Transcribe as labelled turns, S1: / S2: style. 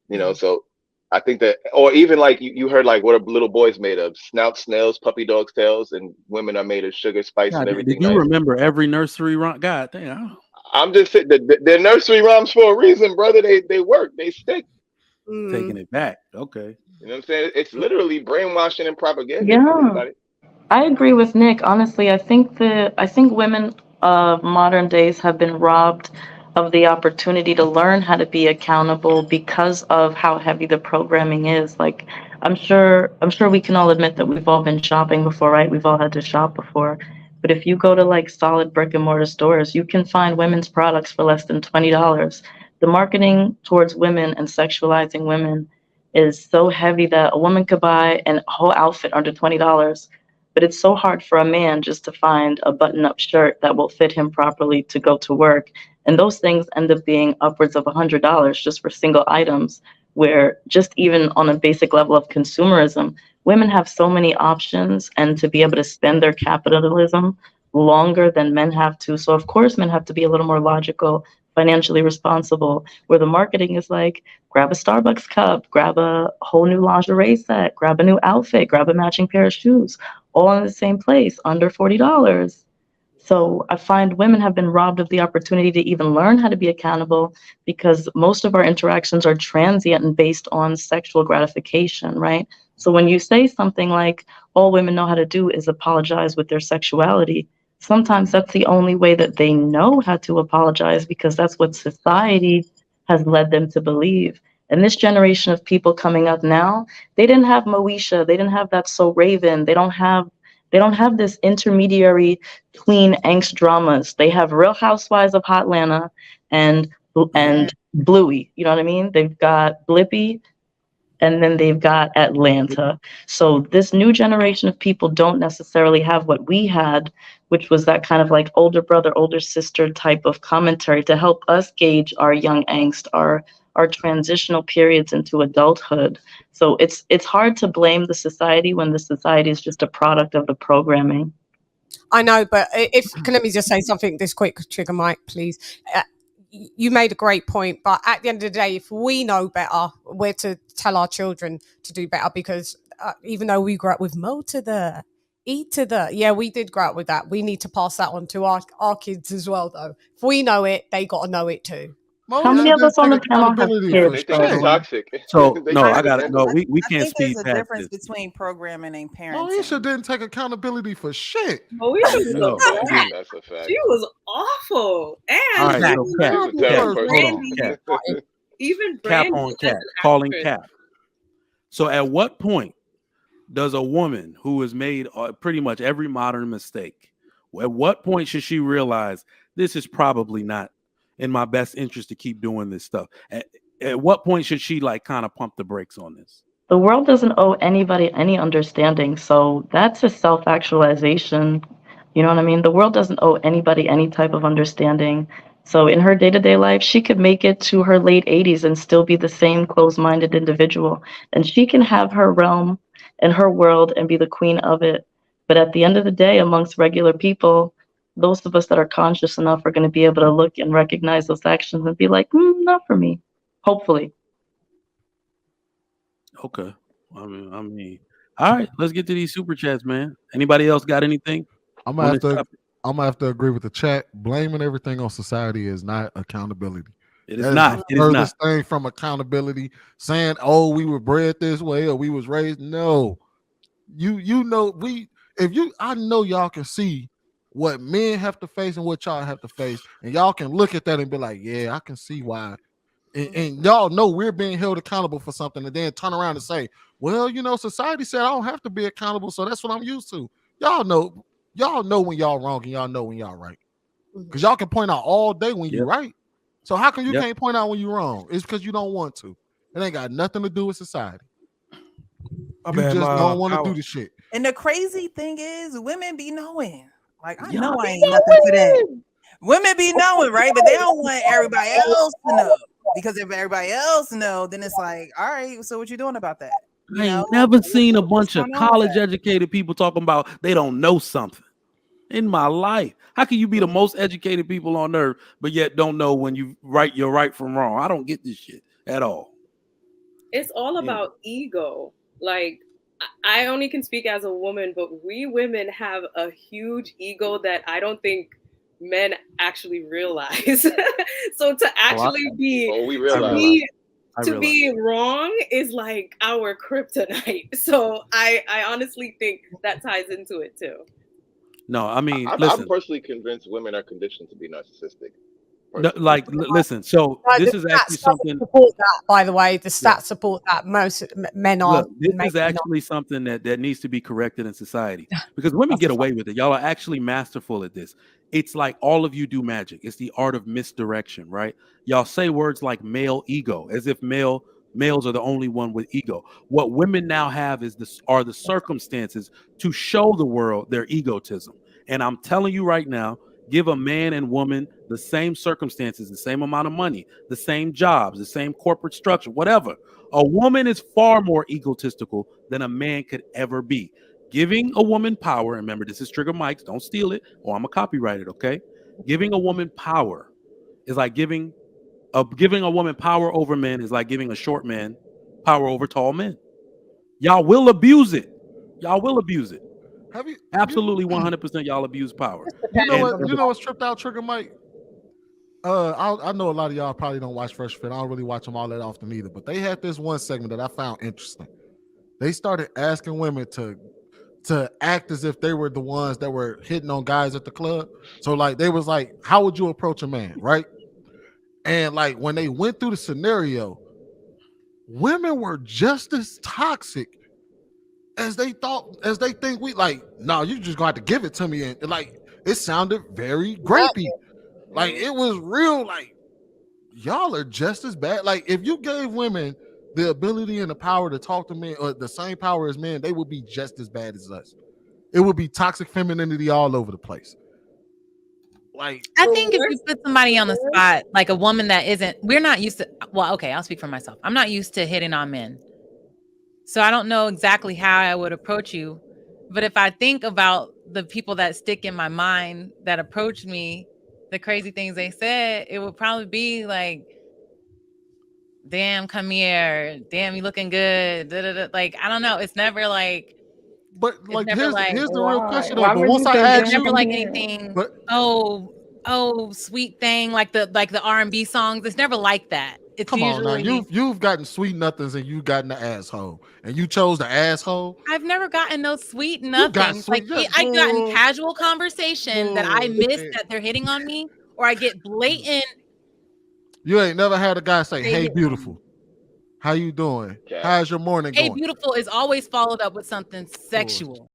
S1: You know, so I think that, or even like you heard like what are little boys made of? Snout, snails, puppy dogs' tails, and women are made of sugar, spice, and
S2: God, did
S1: everything
S2: you
S1: nice.
S2: remember every nursery rhyme? God damn.
S1: I'm just saying they're nursery rhymes for a reason, brother. They work, they stick.
S2: Taking it back. Okay.
S1: You know what I'm saying? It's literally brainwashing and propaganda. If you think
S3: Yeah,
S1: about it.
S3: I agree with Nick. Honestly, I think women of modern days have been robbed of the opportunity to learn how to be accountable because of how heavy the programming is. Like I'm sure we can all admit that we've all been shopping before, right? We've all had to shop before. But if you go to like solid brick and mortar stores, you can find women's products for less than $20. The marketing towards women and sexualizing women is so heavy that a woman could buy a whole outfit under $20, but it's so hard for a man just to find a button-up shirt that will fit him properly to go to work. And those things end up being upwards of $100 just for single items, where just even on a basic level of consumerism, women have so many options and to be able to spend their capitalism longer than men have to. So of course men have to be a little more logical, financially responsible, where the marketing is like, grab a Starbucks cup, grab a whole new lingerie set, grab a new outfit, grab a matching pair of shoes, all in the same place, under $40. So I find women have been robbed of the opportunity to even learn how to be accountable because most of our interactions are transient and based on sexual gratification, right? So when you say something like, all women know how to do is apologize with their sexuality, sometimes that's the only way that they know how to apologize because that's what society has led them to believe. And this generation of people coming up now, they didn't have Moesha, they didn't have That's So Raven, they don't have this intermediary tween angst dramas. They have Real Housewives of Hotlanta and
S4: Yeah.
S3: Bluey. You know what I mean? They've got Blippy, and then they've got Atlanta. So this new generation of people don't necessarily have what we had, which was that kind of like older brother, older sister type of commentary to help us gauge our young angst, our transitional periods into adulthood. So it's hard to blame the society when the society is just a product of the programming.
S4: I know, but if can let me just say something this quick, Trigger Mike, please. You made a great point, but at the end of the day, if we know better, we're to tell our children to do better because even though we grew up with Mo to the E to the, yeah, we did grow up with that. We need to pass that on to our kids as well, though. If we know it, they got to know it too.
S3: How
S5: Moesha
S3: many of
S5: didn't
S3: us on
S5: take
S3: the panel have
S5: accountability
S3: kids,
S5: for
S1: They think
S3: by the
S1: it's
S5: shit.
S3: way?
S1: toxic.
S2: So
S1: They
S2: no,
S1: think
S2: I
S1: it's
S2: got it. No,
S1: offensive.
S2: we
S6: I
S2: can't
S6: think there's
S2: speed
S6: a
S2: past
S6: difference
S2: this.
S6: between programming and
S5: Moesha
S6: parenting.
S5: didn't take accountability for shit.
S7: Moesha was
S2: No,
S7: a
S2: she
S1: That's
S7: brat.
S2: didn't.
S1: that's a fact.
S7: She was awful,
S2: All
S7: and
S2: right, so
S5: Exactly.
S2: Cap,
S1: She was a
S2: Cap,
S1: terrible
S7: even
S1: person.
S2: hold on,
S7: Brandy,
S2: Cap,
S7: even
S2: Cap
S7: Brandy
S2: on
S7: as
S2: Cap,
S7: an
S2: calling
S7: actress.
S2: Cap. So at what point does a woman who has made pretty much every modern mistake, at what point should she realize this is probably not in my best interest to keep doing this stuff? At what point should she like kind of pump the brakes on this?
S3: The world doesn't owe anybody any understanding, so that's a self-actualization. You know what I mean? The world doesn't owe anybody any type of understanding. So in her day-to-day life, she could make it to her late 80s and still be the same closed-minded individual. And she can have her realm and her world and be the queen of it. But at the end of the day, amongst regular people, those of us that are conscious enough are going to be able to look and recognize those actions and be like, not for me. Hopefully.
S2: Okay. I mean, all right. Let's get to these super chats, man. Anybody else got anything
S5: I'm gonna
S2: on
S5: have
S2: this
S5: to
S2: topic?
S5: I'm gonna have to agree with the chat. Blaming everything on society is not accountability.
S2: It is
S5: That is
S2: not.
S5: the
S2: It is not.
S5: furthest thing from accountability. Saying, "Oh, we were bred this way or we was raised." No, you know we. If you, I know y'all can see what men have to face and what y'all have to face, and y'all can look at that and be like, "Yeah, I can see why." And y'all know we're being held accountable for something, and then turn around and say, "Well, society said I don't have to be accountable, so that's what I'm used to." Y'all know, y'all know when y'all wrong, and y'all know when y'all right, because y'all can point out all day when you
S2: Yep.
S5: right. So how come you
S2: Yep.
S5: can't point out when you wrong? It's because you don't want to. It ain't got nothing to do with society.
S8: My
S5: You
S8: bad,
S5: just
S8: my
S5: don't want to
S8: power.
S5: do the shit.
S6: And the crazy thing is, women be knowing. Like, I
S2: Y'all
S6: know I
S2: be
S6: ain't nothing for that. Women be knowing, right? But they don't want everybody else to know. Because if everybody else know, then it's like, all right, so what you doing about that?
S2: I ain't never seen a bunch of college educated people talking about they don't know something in my life. How can you be the most educated people on earth, but yet don't know when you you're right from wrong? I don't get this shit at all.
S7: It's all
S2: Yeah.
S7: about ego. Like, I only can speak as a woman, but we women have a huge ego that I don't think men actually realize. So to actually be
S1: Oh, we
S7: to
S2: I
S1: realize.
S2: realize.
S7: be
S2: I
S7: to
S2: realize.
S7: be wrong is like our kryptonite. So I honestly think that ties into it too.
S2: No, I mean,
S1: I'm
S2: listen.
S1: personally convinced women are conditioned to be narcissistic.
S2: No,
S1: Personally,
S2: like, listen. So
S4: Right,
S2: this
S4: the
S2: is actually
S4: stats doesn't
S2: something.
S4: support that, by the way. The
S2: Yeah.
S4: stats support that most men are.
S2: Look, this
S4: maybe
S2: is
S4: not.
S2: actually something that needs to be corrected in society because women
S4: That's
S2: get
S4: a
S2: away with it. Y'all are actually masterful at this. It's like all of you do magic. It's the art of misdirection, right? Y'all say words like male ego as if males are the only one with ego. What women now have are the circumstances to show the world their egotism. And I'm telling you right now, give a man and woman the same circumstances, the same amount of money, the same jobs, the same corporate structure, whatever. A woman is far more egotistical than a man could ever be. Giving a woman power, remember, this is Trigger Mike's, don't steal it, or I'm going to copyright it, okay? Giving a woman power is like giving a woman power over men is like giving a short man power over tall men. Y'all will abuse it. Y'all will abuse it.
S5: Have you
S2: Absolutely 100% y'all abuse power.
S5: you know
S2: And
S5: what you know what's tripped out, Trigger Mike? I know a lot of y'all probably don't watch Fresh Fit. I don't really watch them all that often either. But they had this one segment that I found interesting. They started asking women to act as if they were the ones that were hitting on guys at the club. So like they was like, how would you approach a man, right? And like when they went through the scenario, women were just as toxic as they think we like, no, you just gonna have to give it to me. And like it sounded very grapey. Like it was real, like y'all are just as bad. Like if you gave women the ability and the power to talk to men or the same power as men, they would be just as bad as us. It would be toxic femininity all over the place. Like
S9: I think if you put somebody on the spot, like a woman that we're not used to, well, okay, I'll speak for myself. I'm not used to hitting on men. So I don't know exactly how I would approach you. But if I think about the people that stick in my mind that approached me, the crazy things they said, it would probably be like, damn, come here. Damn, you looking good. Da, da, da. Like, I don't know. It's never like,
S5: but like
S9: never
S5: here's the real question though.
S3: Why
S5: But
S3: would
S5: once
S3: you
S5: I
S3: say
S5: ask
S3: damn
S9: never
S5: you,
S9: like
S3: here?
S9: anything.
S5: but
S9: Oh, sweet thing, like the R&B songs. It's never like that. It's
S5: come on now,
S9: usually
S5: you've gotten sweet nothings and you've gotten the asshole, and you chose the asshole.
S9: I've never gotten no sweet
S5: You got
S9: nothings.
S5: sweet,
S9: Like
S5: yeah,
S9: I've gotten
S5: bull,
S9: casual conversation that I miss
S5: bullshit.
S9: that they're hitting on me, or I get blatant.
S5: You ain't never had a guy say,
S9: They
S5: "Hey,
S9: hitting on me.
S5: beautiful, how you doing?
S1: Cat.
S5: How's your morning
S9: Hey,
S5: going?"
S9: beautiful is always followed up with something sexual.